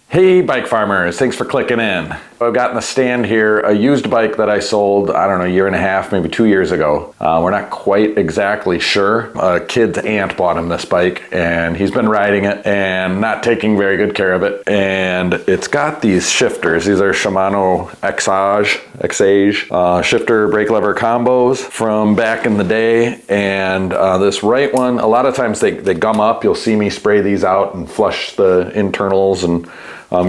Hey bike farmers, thanks for clicking in. I've got in the stand here a used bike that I sold, I don't know, a year and a half, maybe 2 years ago. We're not quite exactly sure. A kid's aunt bought him this bike and he's been riding it and not taking very good care of it. And it's got these shifters. These are Shimano Xage shifter brake lever combos from back in the day. And this right one, a lot of times they gum up. You'll see me spray these out and flush the internals and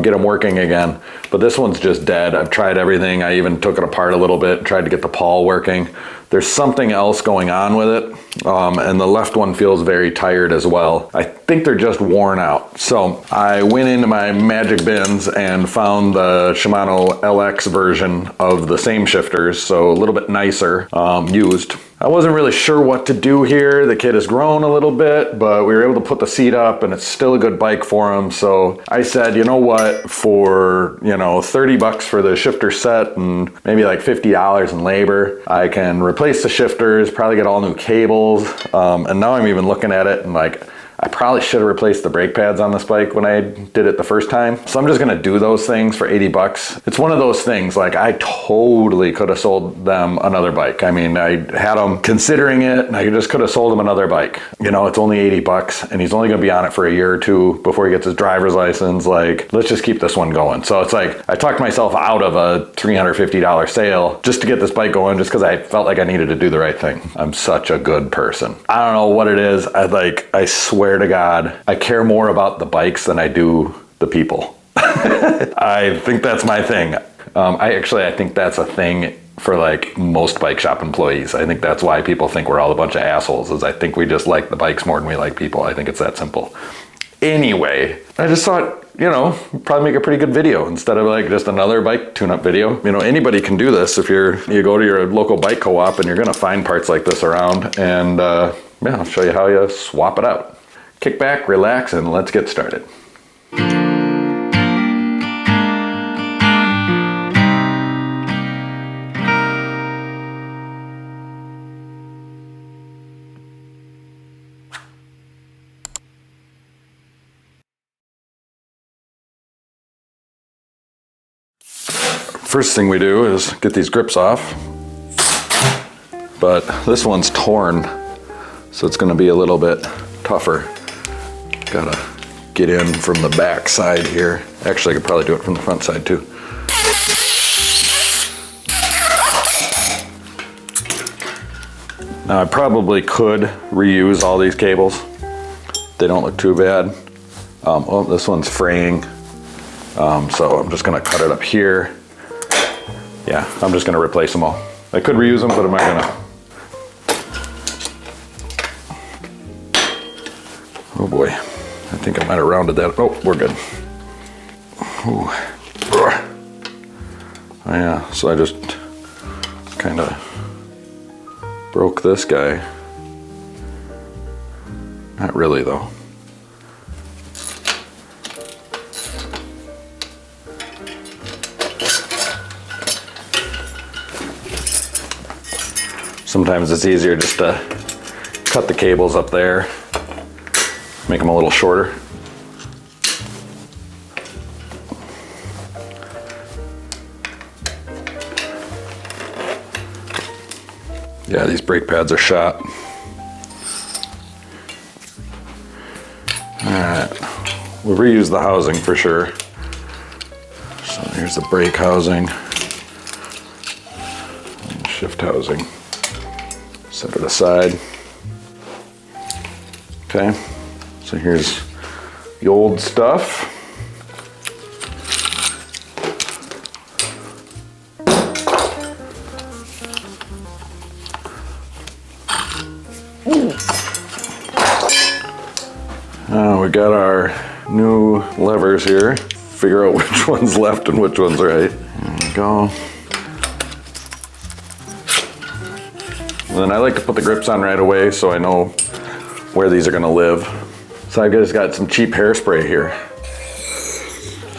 get them working again. But this one's just dead. I've tried everything. I even took it apart a little bit, tried to get the pawl working. There's something else going on with it. And the left one feels very tired as well. I think they're just worn out. So I went into my magic bins and found the Shimano LX version of the same shifters, so a little bit nicer, used. I wasn't really sure what to do here. The kid has grown a little bit, but we were able to put the seat up and it's still a good bike for him. So I said, you know what, for, you know, 30 bucks for the shifter set and maybe like $50 in labor, I can replace the shifters, probably get all new cables. And now I'm even looking at it and like, I probably should have replaced the brake pads on this bike when I did it the first time. So I'm just gonna do those things for 80 bucks. It's one of those things, like I totally could have sold them another bike. I mean, I had them considering it and I just could have sold him another bike. You know, it's only 80 bucks and he's only gonna be on it for a year or two before he gets his driver's license. Like, let's just keep this one going. So it's like, I talked myself out of a $350 sale just to get this bike going, just because I felt like I needed to do the right thing. I'm such a good person. I don't know what it is. I swear to God, I care more about the bikes than I do the people. I think that's my thing. I think that's a thing for like most bike shop employees. I think that's why people think we're all a bunch of assholes, is I think we just like the bikes more than we like people. I think it's that simple. Anyway, I just thought, you know, probably make a pretty good video instead of like just another bike tune-up video. You know, anybody can do this. If you go to your local bike co-op and you're gonna find parts like this around, and yeah, I'll show you how you swap it out. Kick back, relax, and let's get started. First thing we do is get these grips off, but this one's torn, so it's going to be a little bit tougher. Gotta get in from the back side here. Actually, I could probably do it from the front side too. Now I probably could reuse all these cables. They don't look too bad. Oh, this one's fraying. So I'm just gonna cut it up here. Yeah, I'm just gonna replace them all. I could reuse them, but I'm not gonna. Oh boy, I think I might have rounded that. Oh, we're good. Ooh. Oh yeah, so I just kind of broke this guy. Not really though. Sometimes it's easier just to cut the cables up there. Make them a little shorter. Yeah, these brake pads are shot. All right, we'll reuse the housing for sure. So here's the brake housing, and shift housing. Set it aside. Okay. So here's the old stuff. Now we got our new levers here. Figure out which one's left and which one's right. There we go. And then I like to put the grips on right away so I know where these are gonna live. So I just got some cheap hairspray here.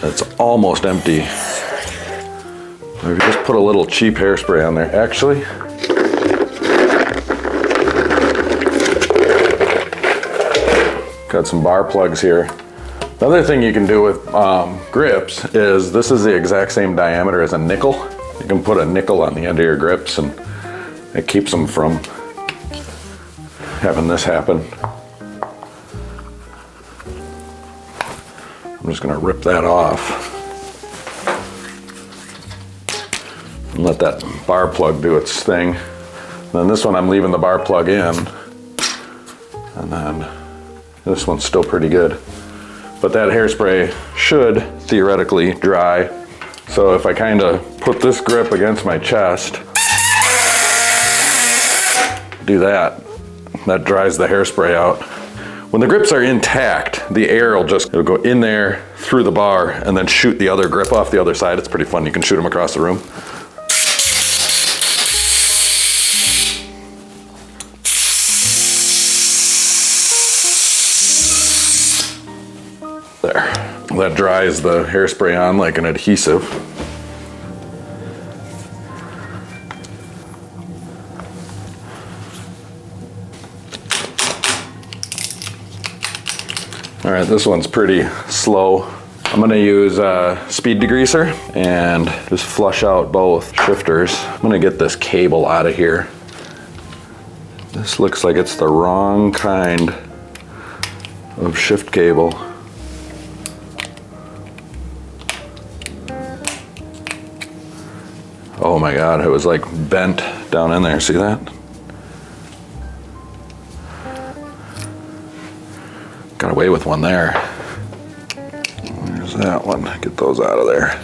It's almost empty. So if you just put a little cheap hairspray on there. Actually, got some bar plugs here. The other thing you can do with grips is this is the exact same diameter as a nickel. You can put a nickel on the end of your grips and it keeps them from having this happen. I'm just gonna rip that off and let that bar plug do its thing. And then this one I'm leaving the bar plug in, and then this one's still pretty good. But that hairspray should theoretically dry. So if I kind of put this grip against my chest, do that dries the hairspray out. When the grips are intact, the air it'll go in there through the bar and then shoot the other grip off the other side. It's pretty fun. You can shoot them across the room. There. That dries the hairspray on like an adhesive. All right, this one's pretty slow. I'm gonna use speed degreaser and just flush out both shifters. I'm gonna get this cable out of here. This looks like it's the wrong kind of shift cable. Oh my God, it was like bent down in there, see that? Got away with one there. There's that one, get those out of there.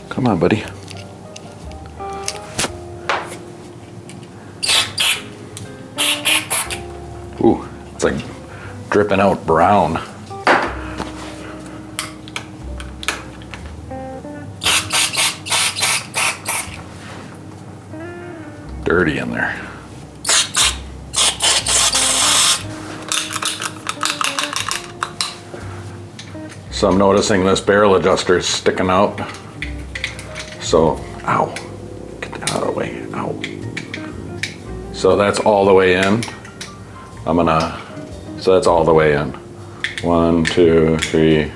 Come on, buddy. Ooh, it's like dripping out brown. Dirty in there. So I'm noticing this barrel adjuster is sticking out. So, ow, get that out of the way, ow. So that's all the way in. So that's all the way in. 1, 2, 3,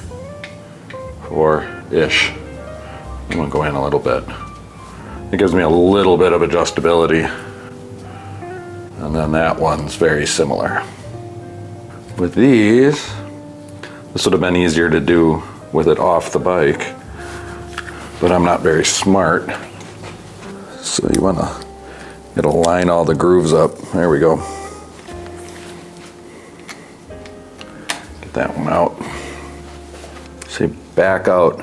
4-ish. I'm gonna go in a little bit. It gives me a little bit of adjustability. And then that one's very similar. With these, this would have been easier to do with it off the bike, but I'm not very smart. So you wanna, it'll line all the grooves up. There we go. Get that one out. See, back out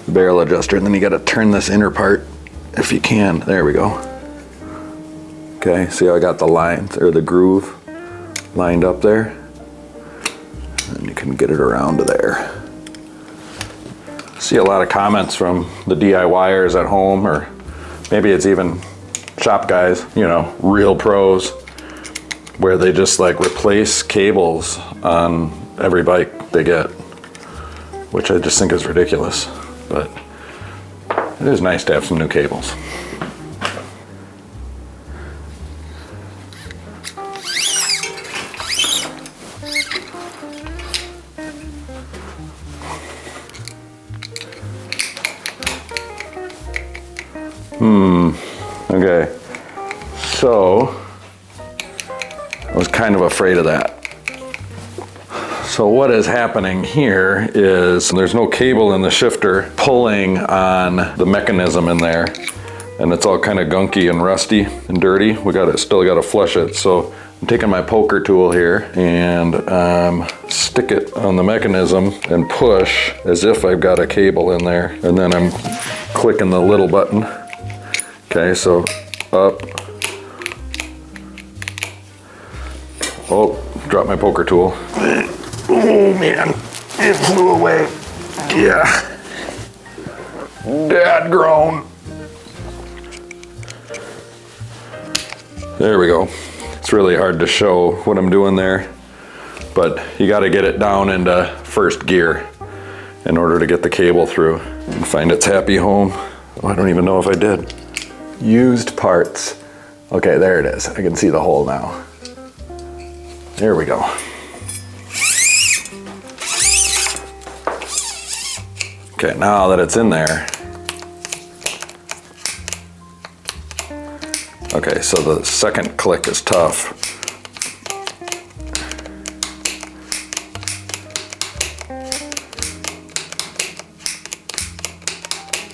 the barrel adjuster, and then you gotta turn this inner part if you can. There we go. Okay, see how I got the lines or the groove lined up there? And you can get it around to there. See a lot of comments from the DIYers at home, or maybe it's even shop guys, you know, real pros, where they just like replace cables on every bike they get, which I just think is ridiculous. But it is nice to have some new cables. Okay, so I was kind of afraid of that. So what is happening here is there's no cable in the shifter pulling on the mechanism in there, and it's all kind of gunky and rusty and dirty. Still got to flush it. So I'm taking my poker tool here and stick it on the mechanism and push as if I've got a cable in there, and then I'm clicking the little button. Okay, so up. Oh, dropped my poker tool. Oh man, it flew away. Yeah. Dad grown. There we go. It's really hard to show what I'm doing there, but you got to get it down into first gear in order to get the cable through and find its happy home. Oh, I don't even know if I did. Used parts. Okay, there it is. I can see the hole now. There we go. Okay, now that it's in there. Okay, so the second click is tough.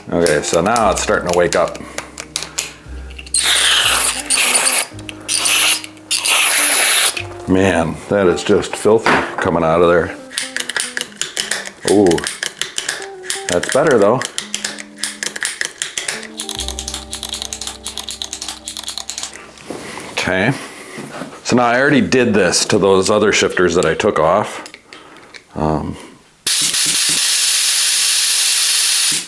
Okay, so now it's starting to wake up. Man, that is just filthy coming out of there. Ooh, that's better though. Okay, so now I already did this to those other shifters that I took off.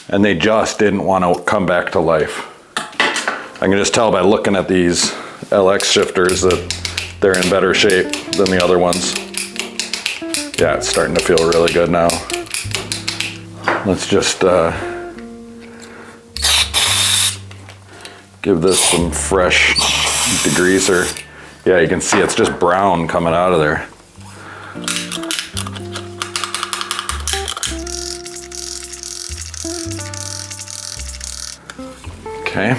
And they just didn't want to come back to life. I can just tell by looking at these LX shifters that they're in better shape than the other ones. Yeah, it's starting to feel really good now. Let's just give this some fresh degreaser. Yeah, you can see it's just brown coming out of there. Okay.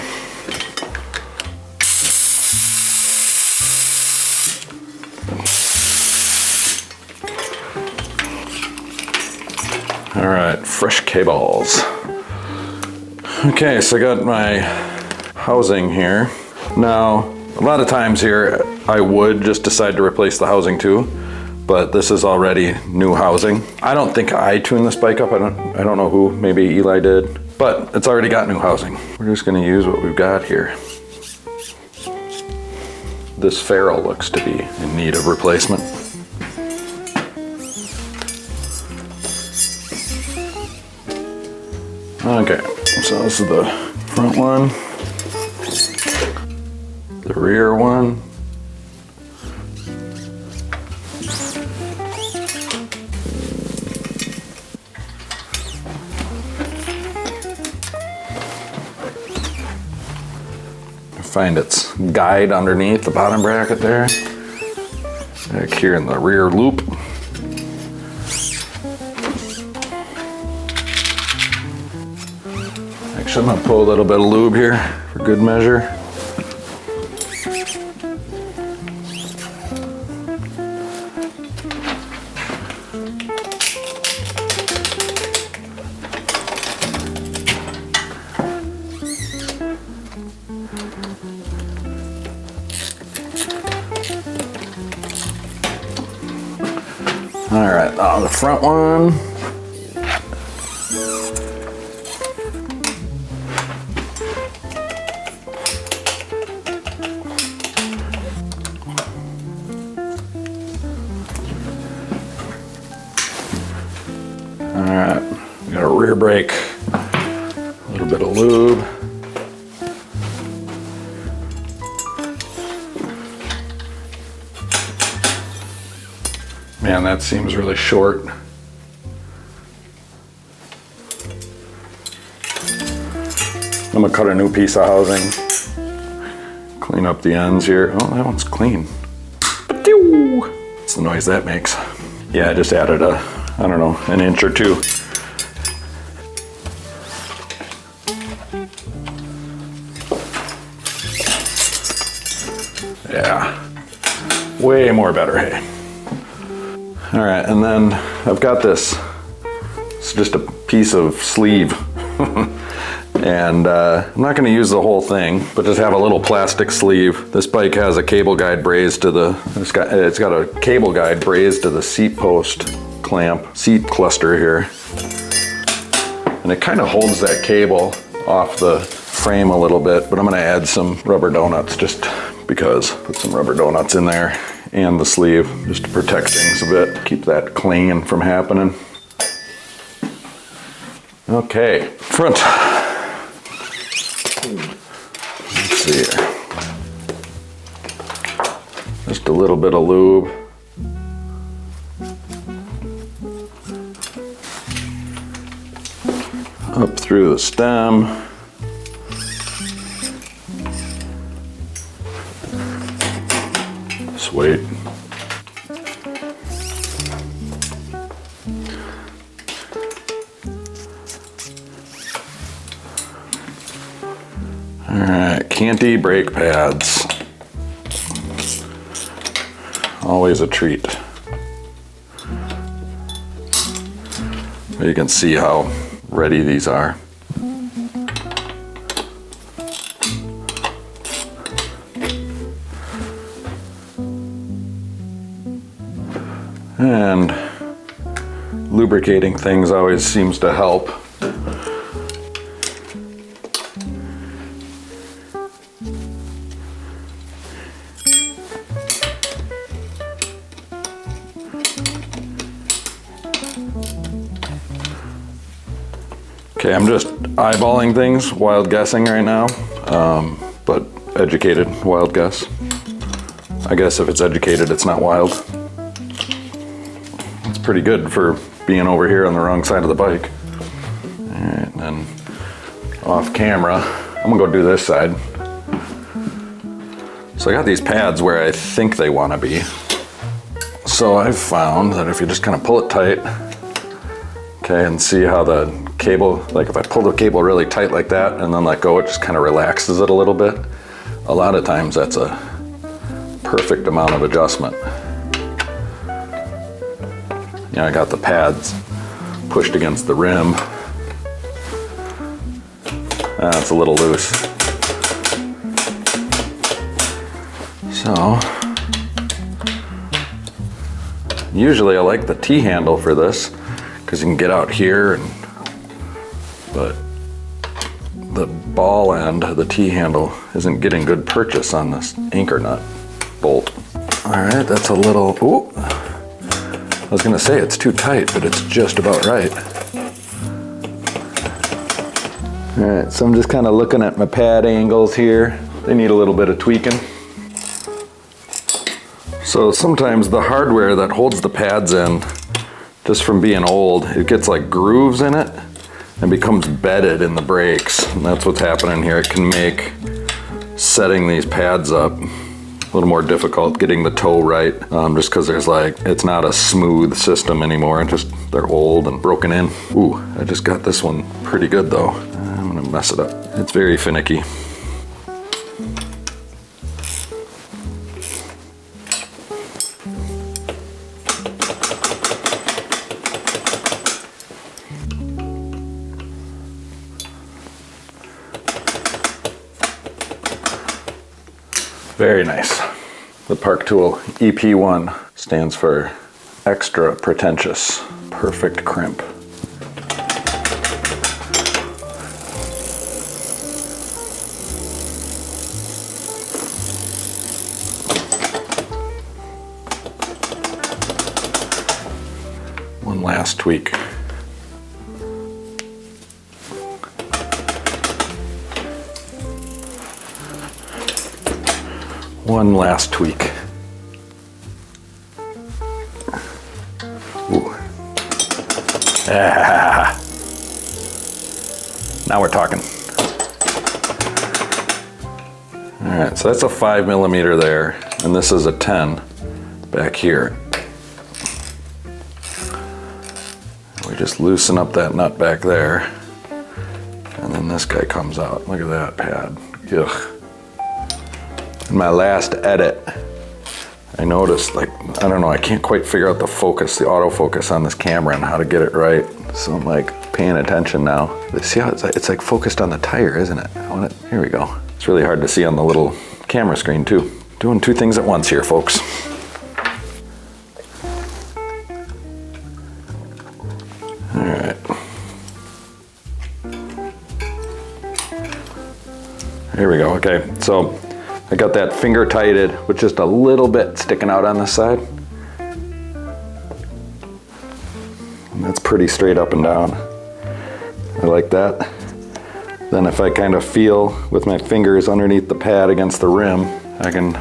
All right, fresh cables. Okay, so I got my housing here. Now, a lot of times here, I would just decide to replace the housing too, but this is already new housing. I don't think I tuned this bike up. I don't know who, maybe Eli did, but it's already got new housing. We're just gonna use what we've got here. This ferrule looks to be in need of replacement. Okay, so this is the front one, the rear one, find its guide underneath the bottom bracket there, back here in the rear loop. Actually, I'm gonna pull a little bit of lube here for good measure. All right, on the front one. All right, we got a rear brake, a little bit of lube. Man, that seems really short. I'm gonna cut a new piece of housing, clean up the ends here. Oh, that one's clean. That's the noise that makes. Yeah, I just added I don't know, an inch or two. Yeah, way more better, hey. All right, and then I've got this. It's just a piece of sleeve. And I'm not gonna use the whole thing, but just have a little plastic sleeve. This bike has a cable guide brazed to the, it's got a cable guide brazed to the seat post clamp, seat cluster here. And it kind of holds that cable off the frame a little bit, but I'm gonna add some rubber donuts just because. Put some rubber donuts in there and the sleeve just to protect things a bit, keep that clinging from happening. Okay, front. Let's see here. Just a little bit of lube. Up through the stem. Sweet. right, Canty brake pads. Always a treat. You can see how ready these are. And lubricating things always seems to help. Okay, I'm just eyeballing things, wild guessing right now, but educated wild guess. I guess if it's educated, it's not wild. It's pretty good for being over here on the wrong side of the bike. All right, and then off camera, I'm gonna go do this side. So I got these pads where I think they wanna be. So I've found that if you just kind of pull it tight, okay, and see how the cable, like if I pull the cable really tight like that and then let go, it just kind of relaxes it a little bit. A lot of times that's a perfect amount of adjustment. Yeah, I got the pads pushed against the rim. It's a little loose. So, usually I like the T-handle for this because you can get out here, but the ball end of the T-handle isn't getting good purchase on this anchor nut bolt. All right, that's a little, ooh. I was gonna say it's too tight, but it's just about right. All right, so I'm just kind of looking at my pad angles here. They need a little bit of tweaking. So sometimes the hardware that holds the pads in, just from being old, it gets like grooves in it and becomes bedded in the brakes. And that's what's happening here. It can make setting these pads up a little more difficult, getting the toe right, just because there's like, it's not a smooth system anymore. Just they're old and broken in. Ooh, I just got this one pretty good though. I'm gonna mess it up. It's very finicky. Very nice. The Park Tool EP1 stands for extra pretentious, perfect crimp. One last tweak. One last tweak. Ooh. Ah. Now we're talking. All right, so that's a 5mm there, and this is a 10 back here. We just loosen up that nut back there, and then this guy comes out. Look at that pad. Ugh. In my last edit, I noticed, like, I don't know, I can't quite figure out the focus, the autofocus on this camera and how to get it right. So I'm like paying attention now. See how it's like focused on the tire, isn't it? Here we go. It's really hard to see on the little camera screen too. Doing two things at once here, folks. All right. Here we go, okay. So I got that finger tighted with just a little bit sticking out on this side. And that's pretty straight up and down. I like that. Then if I kind of feel with my fingers underneath the pad against the rim, I can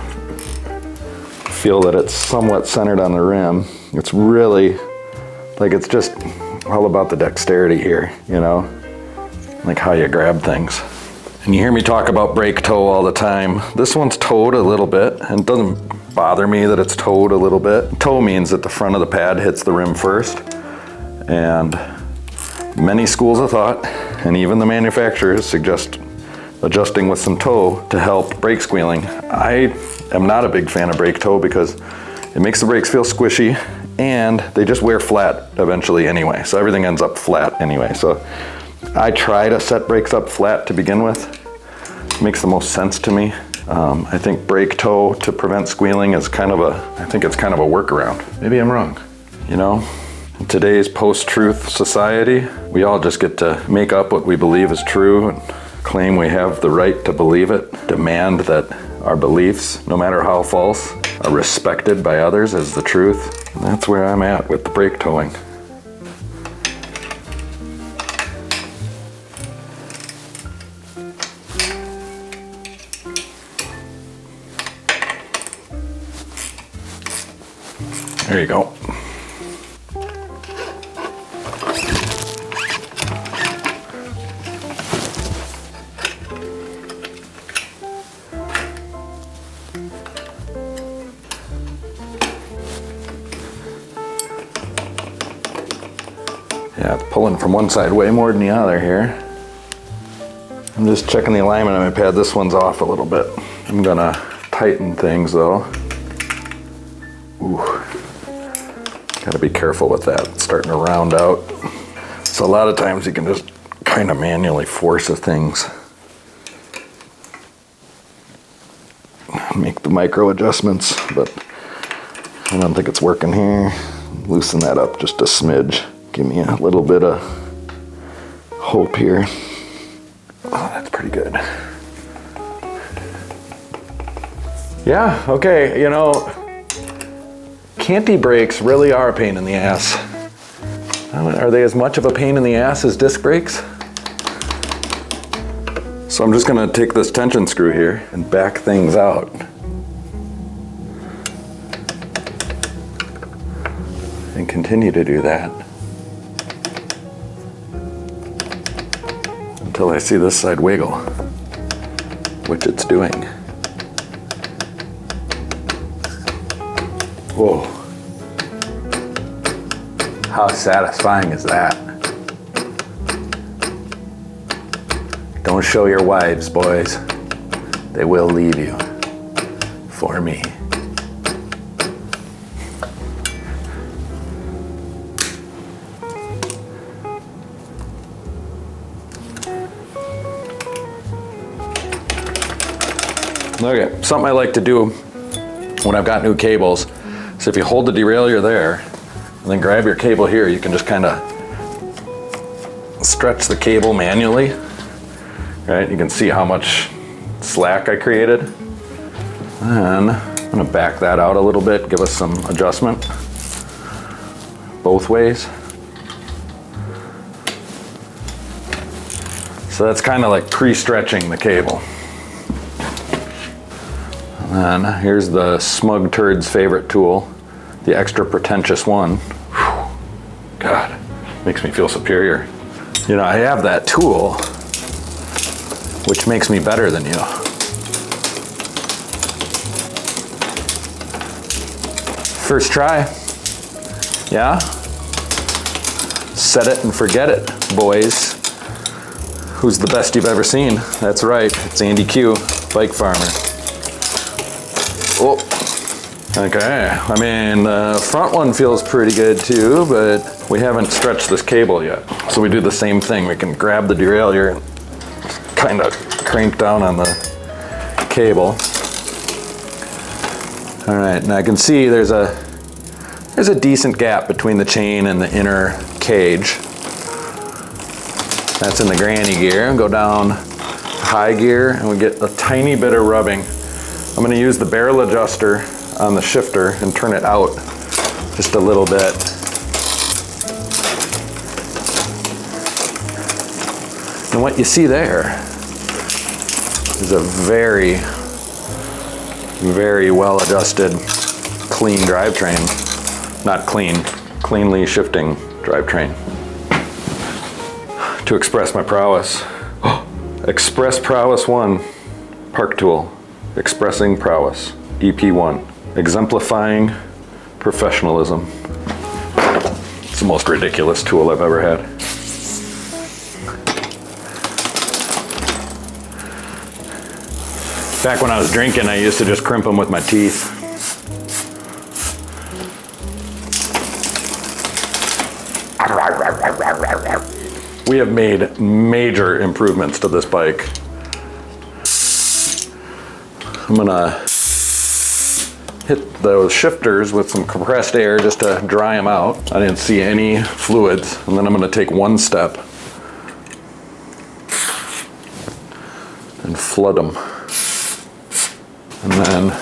feel that it's somewhat centered on the rim. It's really, like, it's just all about the dexterity here, you know? Like how you grab things. And you hear me talk about brake toe all the time. This one's toed a little bit, and it doesn't bother me that it's toed a little bit. Toe means that the front of the pad hits the rim first. And many schools of thought, and even the manufacturers, suggest adjusting with some toe to help brake squealing. I am not a big fan of brake toe because it makes the brakes feel squishy and they just wear flat eventually anyway. So everything ends up flat anyway. So I try to set brakes up flat to begin with. It makes the most sense to me. I think brake toe to prevent squealing is I think it's kind of a workaround. Maybe I'm wrong, you know? In today's post-truth society, we all just get to make up what we believe is true and claim we have the right to believe it, demand that our beliefs, no matter how false, are respected by others as the truth. And that's where I'm at with the brake towing. There you go. Yeah, it's pulling from one side way more than the other here. I'm just checking the alignment on my pad. This one's off a little bit. I'm gonna tighten things though. Ooh, gotta be careful with that. It's starting to round out. So a lot of times you can just kind of manually force the things. Make the micro adjustments, but I don't think it's working here. Loosen that up just a smidge. Give me a little bit of hope here. Oh, that's pretty good. Yeah, okay, you know, canty brakes really are a pain in the ass. Are they as much of a pain in the ass as disc brakes? So I'm just gonna take this tension screw here and back things out. And continue to do that until I see this side wiggle, which it's doing. Whoa. How satisfying is that? Don't show your wives, boys. They will leave you for me. Okay, something I like to do when I've got new cables is if you hold the derailleur there and then grab your cable here, you can just kind of stretch the cable manually, right? You can see how much slack I created. And I'm gonna back that out a little bit, give us some adjustment both ways. So that's kind of like pre-stretching the cable. And here's the smug turd's favorite tool, the extra pretentious one. Whew. God, makes me feel superior. You know, I have that tool, which makes me better than you. First try. Yeah? Set it and forget it, boys. Who's the best you've ever seen? That's right, it's Andy Q, BikeFarmer. Oh, okay. I mean, the front one feels pretty good too, but we haven't stretched this cable yet. So we do the same thing. We can grab the derailleur and kind of crank down on the cable. All right, and I can see there's a decent gap between the chain and the inner cage. That's in the granny gear. Go down high gear and we get a tiny bit of rubbing. I'm going to use the barrel adjuster on the shifter and turn it out just a little bit. And what you see there is a very, very well adjusted, clean drivetrain. Not clean, cleanly shifting drivetrain. To express my prowess. Express Prowess 1 Park Tool. Expressing Prowess, EP1, exemplifying professionalism. It's the most ridiculous tool I've ever had. Back when I was drinking, I used to just crimp them with my teeth. We have made major improvements to this bike. I'm gonna hit those shifters with some compressed air just to dry them out. I didn't see any fluids. And then I'm gonna take one step and flood them. And then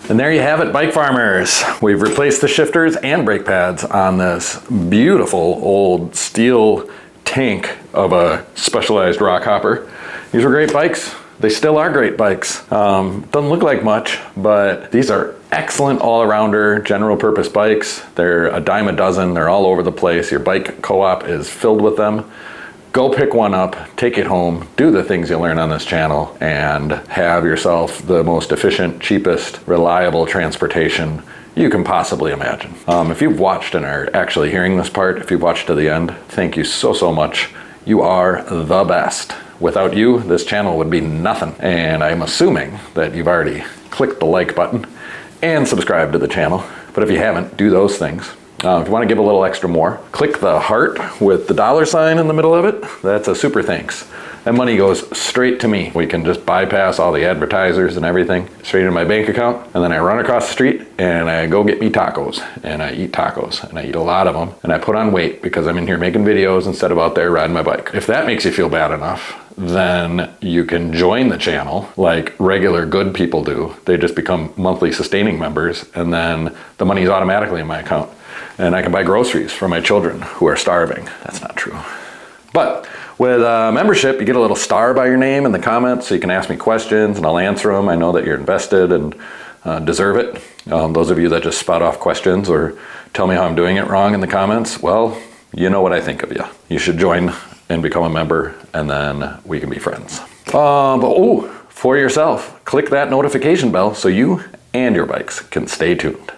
and there you have it, bike farmers. We've replaced the shifters and brake pads on this beautiful old steel tank of a Specialized rock hopper. These were great bikes. They still are great bikes. Doesn't look like much, but these are excellent all-arounder general purpose bikes. They're a dime a dozen. They're all over the place. Your bike co-op is filled with them. Go pick one up, take it home, do the things you learn on this channel, and have yourself the most efficient, cheapest, reliable transportation you can possibly imagine. If you've watched and are actually hearing this part, if you've watched to the end, thank you so, so much. You are the best. Without you, this channel would be nothing. And I'm assuming that you've already clicked the like button and subscribed to the channel. But if you haven't, do those things. If you want to give a little extra more, click the heart with the $ in the middle of it. That's a super thanks. That money goes straight to me. We can just bypass all the advertisers and everything straight into my bank account. And then I run across the street and I go get me tacos. And I eat tacos. And I eat a lot of them. And I put on weight because I'm in here making videos instead of out there riding my bike. If that makes you feel bad enough, then you can join the channel like regular good people do. They just become monthly sustaining members. And then the money is automatically in my account. And I can buy groceries for my children who are starving. That's not true. But with membership, you get a little star by your name in the comments so you can ask me questions and I'll answer them. I know that you're invested and deserve it. Those of you that just spout off questions or tell me how I'm doing it wrong in the comments, well, you know what I think of you. You should join and become a member and then we can be friends. For yourself, click that notification bell so you and your bikes can stay tuned.